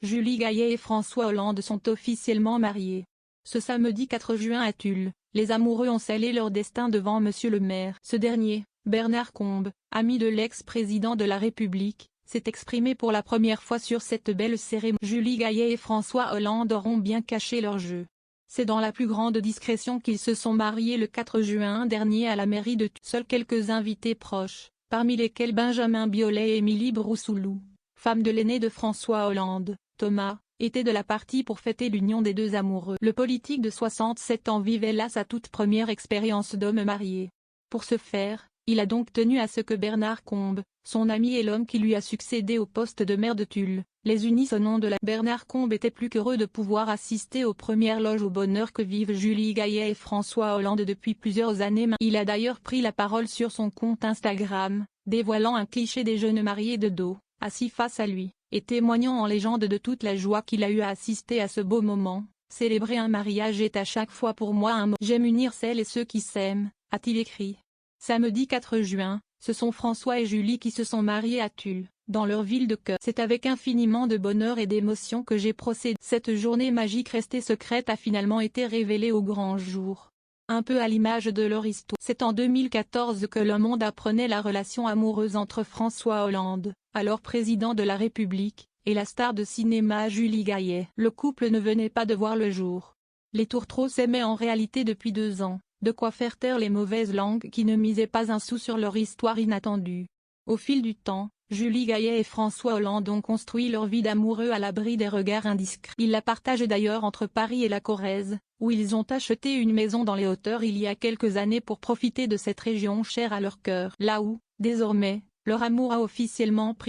Julie Gaillet et François Hollande sont officiellement mariés. Ce samedi 4 juin à Tulle, les amoureux ont scellé leur destin devant Monsieur le maire. Ce dernier, Bernard Combe, ami de l'ex-président de la République, s'est exprimé pour la première fois sur cette belle cérémonie. Julie Gaillet et François Hollande auront bien caché leur jeu. C'est dans la plus grande discrétion qu'ils se sont mariés le 4 juin dernier à la mairie de Tulle. Seuls quelques invités proches, parmi lesquels Benjamin Biolay et Émilie Broussoulou, femme de l'aîné de François Hollande, Thomas, étaient de la partie pour fêter l'union des deux amoureux. Le politique de 67 ans vivait là sa toute première expérience d'homme marié. Pour ce faire, il a donc tenu à ce que Bernard Combe, son ami et l'homme qui lui a succédé au poste de maire de Tulle, les unissent au nom de la... Bernard Combe était plus qu'heureux de pouvoir assister aux premières loges au bonheur que vivent Julie Gaillet et François Hollande depuis plusieurs années. Il a d'ailleurs pris la parole sur son compte Instagram, dévoilant un cliché des jeunes mariés de dos, assis face à lui, et témoignant en légende de toute la joie qu'il a eu à assister à ce beau moment. Célébrer un mariage est à chaque fois pour moi un moment. J'aime unir celles et ceux qui s'aiment, a-t-il écrit. Samedi 4 juin, ce sont François et Julie qui se sont mariés à Tulle, dans leur ville de cœur. C'est avec infiniment de bonheur et d'émotion que j'ai procédé. Cette journée magique restée secrète a finalement été révélée au grand jour. Un peu à l'image de leur histoire. C'est en 2014 que le monde apprenait la relation amoureuse entre François Hollande, alors président de la République, et la star de cinéma Julie Gaillet. Le couple ne venait pas de voir le jour. Les tourtereaux s'aimaient en réalité depuis 2 ans, de quoi faire taire les mauvaises langues qui ne misaient pas un sou sur leur histoire inattendue. Au fil du temps, Julie Gaillet et François Hollande ont construit leur vie d'amoureux à l'abri des regards indiscrets. Ils la partagent d'ailleurs entre Paris et la Corrèze, où ils ont acheté une maison dans les hauteurs il y a quelques années pour profiter de cette région chère à leur cœur. Là où, désormais, leur amour a officiellement pris